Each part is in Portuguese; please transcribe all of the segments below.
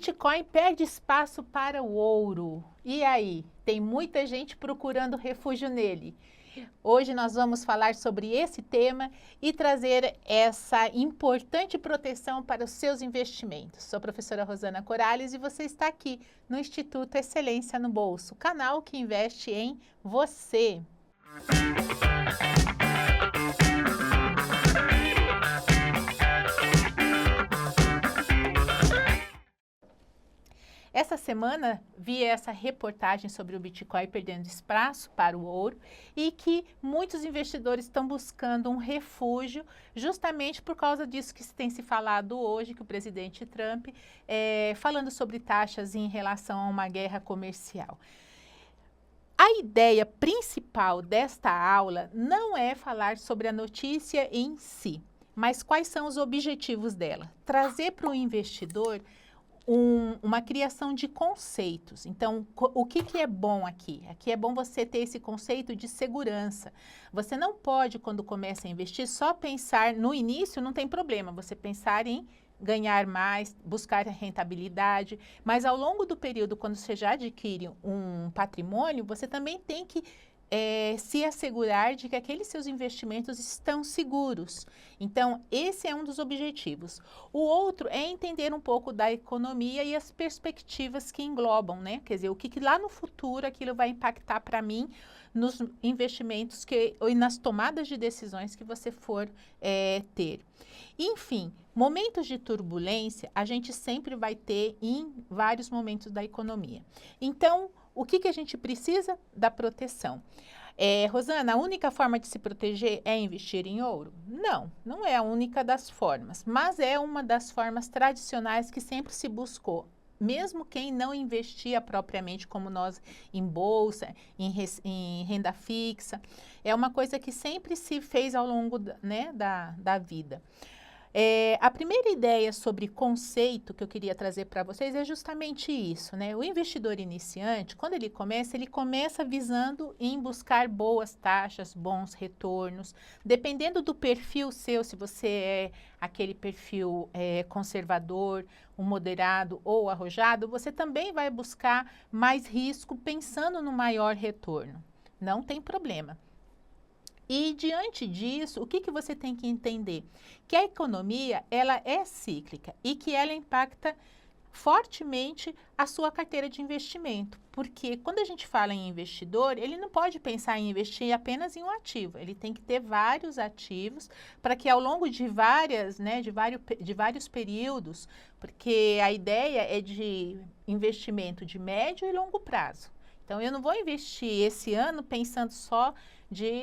Bitcoin perde espaço para o ouro. E aí? Tem muita gente procurando refúgio nele. Hoje nós vamos falar sobre esse tema e trazer essa importante proteção para os seus investimentos. Sou a professora Rosana Corales e você está aqui no Instituto Excelência no Bolso, canal que investe em você. Essa semana vi essa reportagem sobre o Bitcoin perdendo espaço para o ouro e que muitos investidores estão buscando um refúgio justamente por causa disso que tem se falado hoje, que o presidente Trump falando sobre taxas em relação a uma guerra comercial. A ideia principal desta aula não é falar sobre a notícia em si, mas quais são os objetivos dela. Trazer para o investidor uma criação de conceitos. Então, o que é bom aqui? Aqui é bom você ter esse conceito de segurança. Você não pode, quando começa a investir, só pensar no início, não tem problema, você pensar em ganhar mais, buscar rentabilidade, mas ao longo do período, quando você já adquire um patrimônio, você também tem que se assegurar de que aqueles seus investimentos estão seguros. Então, esse é um dos objetivos. O outro é entender um pouco da economia e as perspectivas que englobam, né? Quer dizer, o que lá no futuro aquilo vai impactar para mim nos investimentos e nas tomadas de decisões que você for ter. Enfim, momentos de turbulência a gente sempre vai ter em vários momentos da economia. Então, o que a gente precisa? Da proteção. Rosana, a única forma de se proteger é investir em ouro? Não, não é a única das formas, mas é uma das formas tradicionais que sempre se buscou. Mesmo quem não investia propriamente como nós em bolsa, em renda fixa, é uma coisa que sempre se fez ao longo da vida. A primeira ideia sobre conceito que eu queria trazer para vocês é justamente isso, né? O investidor iniciante, quando ele começa visando em buscar boas taxas, bons retornos. Dependendo do perfil seu, se você é aquele perfil conservador, um moderado ou arrojado, você também vai buscar mais risco pensando no maior retorno. Não tem problema. E diante disso, o que você tem que entender? Que a economia, ela é cíclica e que ela impacta fortemente a sua carteira de investimento. Porque quando a gente fala em investidor, ele não pode pensar em investir apenas em um ativo. Ele tem que ter vários ativos para que ao longo de vários períodos, porque a ideia é de investimento de médio e longo prazo. Então, eu não vou investir esse ano pensando só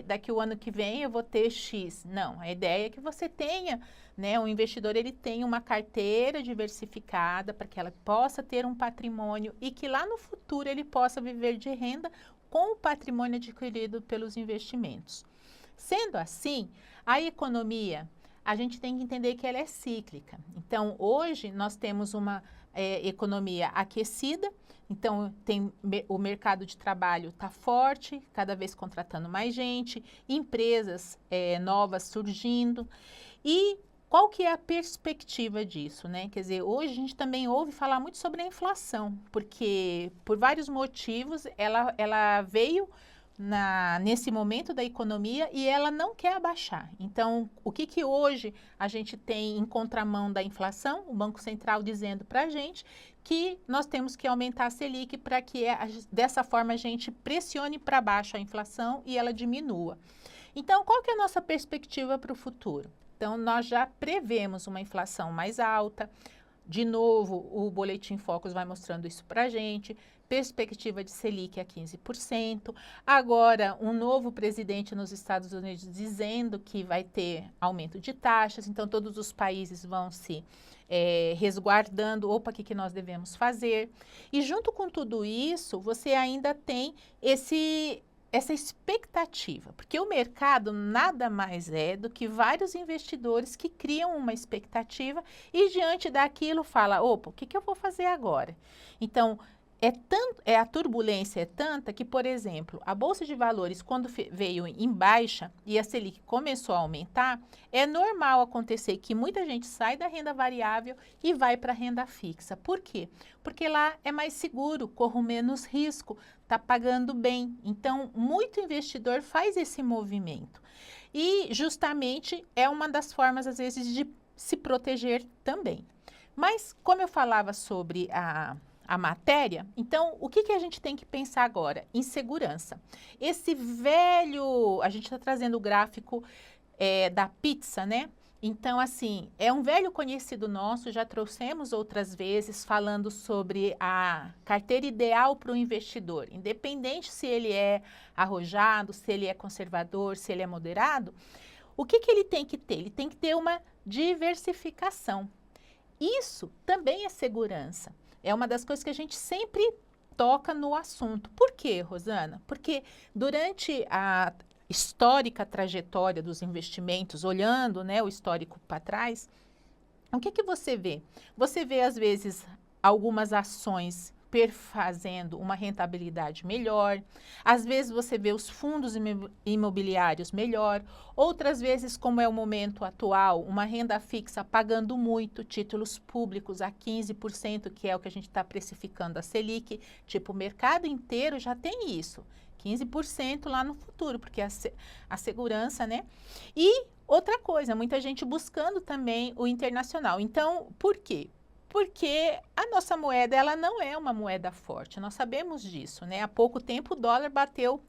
daqui o ano que vem eu vou ter X. Não, a ideia é que você tenha, né, o investidor ele tem uma carteira diversificada para que ela possa ter um patrimônio e que lá no futuro ele possa viver de renda com o patrimônio adquirido pelos investimentos. Sendo assim, a economia, a gente tem que entender que ela é cíclica. Então, hoje nós temos uma economia aquecida, então o mercado de trabalho está forte, cada vez contratando mais gente, empresas novas surgindo. E qual que é a perspectiva disso, né? Quer dizer, hoje a gente também ouve falar muito sobre a inflação, porque por vários motivos ela veio nesse momento da economia e ela não quer abaixar. Então, o que hoje a gente tem em contramão da inflação? O Banco Central dizendo para a gente que nós temos que aumentar a Selic para que dessa forma a gente pressione para baixo a inflação e ela diminua. Então, qual que é a nossa perspectiva para o futuro? Então, nós já prevemos uma inflação mais alta. De novo, o Boletim Focus vai mostrando isso para a gente. Perspectiva de Selic a 15%. Agora, um novo presidente nos Estados Unidos dizendo que vai ter aumento de taxas. Então, todos os países vão se resguardando. Opa, o que nós devemos fazer? E junto com tudo isso, você ainda tem essa expectativa, porque o mercado nada mais é do que vários investidores que criam uma expectativa e diante daquilo fala, opa, o que eu vou fazer agora? Então, a turbulência é tanta que, por exemplo, a Bolsa de Valores, quando veio em baixa e a Selic começou a aumentar, é normal acontecer que muita gente sai da renda variável e vai para a renda fixa. Por quê? Porque lá é mais seguro, corro menos risco, está pagando bem. Então, muito investidor faz esse movimento. E, justamente, é uma das formas, às vezes, de se proteger também. Mas, como eu falava sobre a matéria, então, o que a gente tem que pensar agora? Em segurança. Esse velho, a gente está trazendo o gráfico da pizza, né? Então, assim, é um velho conhecido nosso, já trouxemos outras vezes falando sobre a carteira ideal para o investidor, independente se ele é arrojado, se ele é conservador, se ele é moderado, o que ele tem que ter? Ele tem que ter uma diversificação. Isso também é segurança. É uma das coisas que a gente sempre toca no assunto. Por quê, Rosana? Porque durante a histórica trajetória dos investimentos, olhando, né, o histórico para trás, o que você vê? Você vê, às vezes, algumas ações fazendo uma rentabilidade melhor, às vezes você vê os fundos imobiliários melhor, outras vezes, como é o momento atual, uma renda fixa pagando muito, títulos públicos a 15%, que é o que a gente está precificando a Selic, tipo, o mercado inteiro já tem isso, 15% lá no futuro, porque a segurança, né? E outra coisa, muita gente buscando também o internacional. Então, por quê? Porque a nossa moeda, ela não é uma moeda forte, nós sabemos disso, né? Há pouco tempo o dólar bateu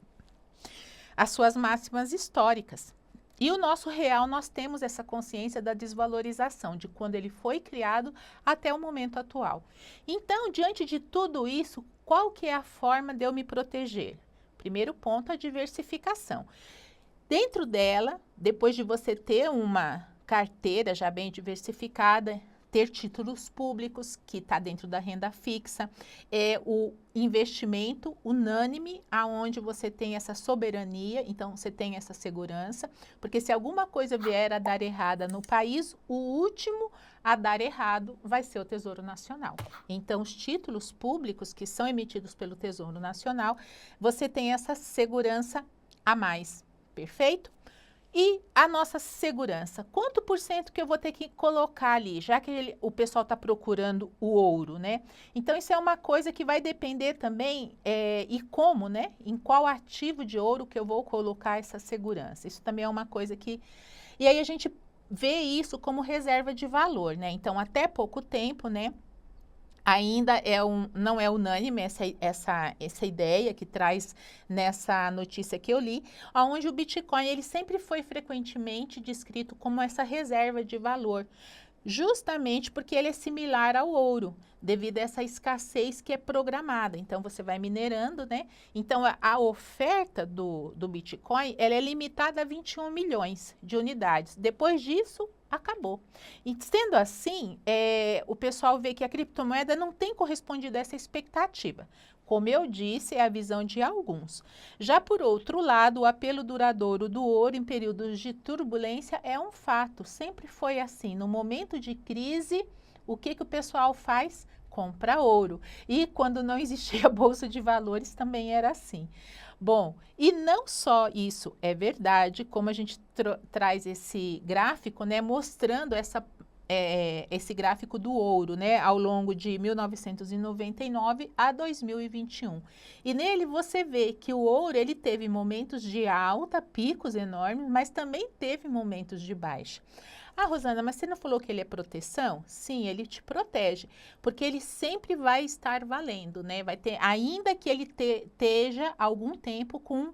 as suas máximas históricas. E o nosso real, nós temos essa consciência da desvalorização, de quando ele foi criado até o momento atual. Então, diante de tudo isso, qual que é a forma de eu me proteger? Primeiro ponto, a diversificação. Dentro dela, depois de você ter uma carteira já bem diversificada, ter títulos públicos, que está dentro da renda fixa, o investimento unânime, aonde você tem essa soberania, então você tem essa segurança, porque se alguma coisa vier a dar errada no país, o último a dar errado vai ser o Tesouro Nacional. Então, os títulos públicos que são emitidos pelo Tesouro Nacional, você tem essa segurança a mais, perfeito? E a nossa segurança, quanto por cento que eu vou ter que colocar ali, já que o pessoal está procurando o ouro, né? Então, isso é uma coisa que vai depender também, e como, né? Em qual ativo de ouro que eu vou colocar essa segurança. Isso também é uma coisa que... E aí a gente vê isso como reserva de valor, né? Então, até pouco tempo, né? Ainda não é unânime essa ideia que traz nessa notícia que eu li, onde o Bitcoin ele sempre foi frequentemente descrito como essa reserva de valor, justamente porque ele é similar ao ouro, devido a essa escassez que é programada. Então, você vai minerando, né? Então, a oferta do Bitcoin, ela é limitada a 21 milhões de unidades. Depois disso, acabou. E sendo assim, o pessoal vê que a criptomoeda não tem correspondido a essa expectativa. Como eu disse, é a visão de alguns. Já por outro lado, o apelo duradouro do ouro em períodos de turbulência é um fato. Sempre foi assim. No momento de crise, o que o pessoal faz? Compra ouro. E quando não existia bolsa de valores, também era assim. Bom, e não só isso é verdade, como a gente traz esse gráfico, né, mostrando esse gráfico do ouro, né, ao longo de 1999 a 2021. E nele você vê que o ouro, ele teve momentos de alta, picos enormes, mas também teve momentos de baixa. Ah, Rosana, mas você não falou que ele é proteção? Sim, ele te protege, porque ele sempre vai estar valendo, né? Vai ter, ainda que ele esteja algum tempo com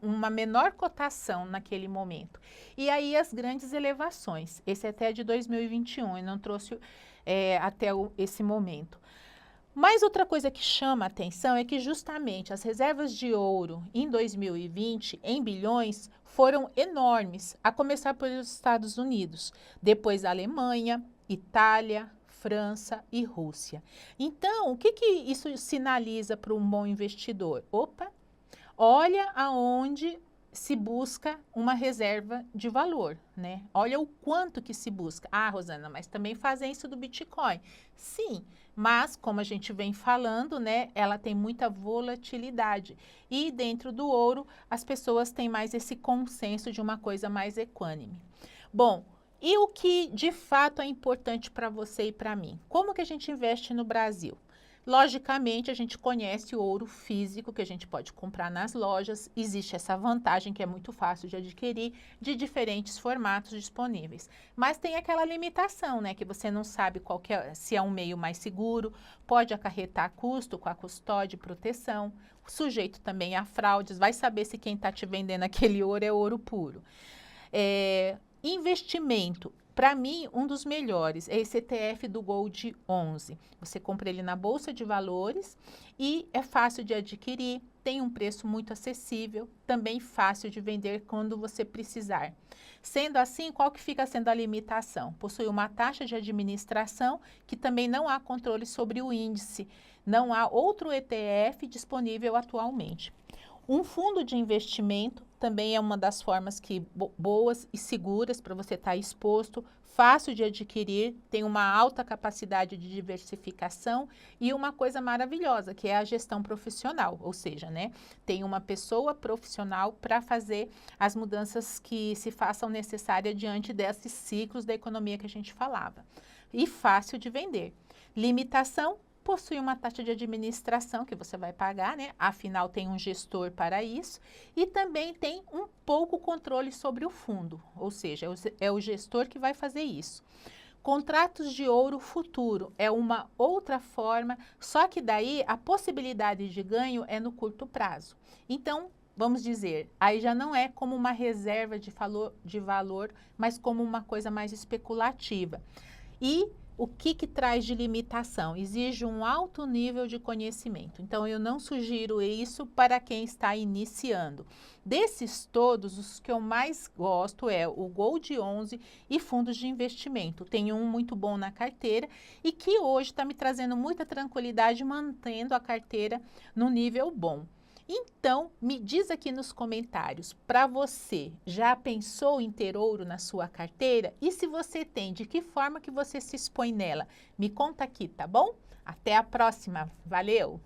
uma menor cotação naquele momento. E aí as grandes elevações. Esse é até de 2021, e não trouxe até esse momento. Mas outra coisa que chama a atenção é que justamente as reservas de ouro em 2020, em bilhões, foram enormes, a começar pelos Estados Unidos, depois a Alemanha, Itália, França e Rússia. Então, o que isso sinaliza para um bom investidor? Opa, olha aonde se busca uma reserva de valor, né? Olha o quanto que se busca. Ah, Rosana, mas também fazem isso do Bitcoin. Sim, mas como a gente vem falando, né, ela tem muita volatilidade. E dentro do ouro, as pessoas têm mais esse consenso de uma coisa mais equânime. Bom, e o que de fato é importante para você e para mim? Como que a gente investe no Brasil? Logicamente, a gente conhece o ouro físico que a gente pode comprar nas lojas. Existe essa vantagem que é muito fácil de adquirir, de diferentes formatos disponíveis. Mas tem aquela limitação, né? Que você não sabe qual que é, se é um meio mais seguro, pode acarretar custo com a custódia e proteção. Sujeito também a fraudes, vai saber se quem está te vendendo aquele ouro é ouro puro. Investimento. Para mim, um dos melhores é esse ETF do Gold 11. Você compra ele na Bolsa de Valores e é fácil de adquirir, tem um preço muito acessível, também fácil de vender quando você precisar. Sendo assim, qual que fica sendo a limitação? Possui uma taxa de administração que também não há controle sobre o índice, não há outro ETF disponível atualmente. Um fundo de investimento também é uma das formas que boas e seguras para você estar exposto, fácil de adquirir, tem uma alta capacidade de diversificação e uma coisa maravilhosa, que é a gestão profissional, ou seja, né, tem uma pessoa profissional para fazer as mudanças que se façam necessárias diante desses ciclos da economia que a gente falava. E fácil de vender. Limitação: possui uma taxa de administração que você vai pagar, né? Afinal, tem um gestor para isso. E também tem um pouco controle sobre o fundo, ou seja, é o gestor que vai fazer isso. Contratos de ouro futuro é uma outra forma, só que daí a possibilidade de ganho é no curto prazo. Então, vamos dizer, aí já não é como uma reserva de valor, mas como uma coisa mais especulativa. E o que traz de limitação? Exige um alto nível de conhecimento. Então, eu não sugiro isso para quem está iniciando. Desses todos, os que eu mais gosto é o Gold 11 e fundos de investimento. Tenho um muito bom na carteira e que hoje está me trazendo muita tranquilidade, mantendo a carteira no nível bom. Então, me diz aqui nos comentários, para você, já pensou em ter ouro na sua carteira? E se você tem, de que forma que você se expõe nela? Me conta aqui, tá bom? Até a próxima. Valeu!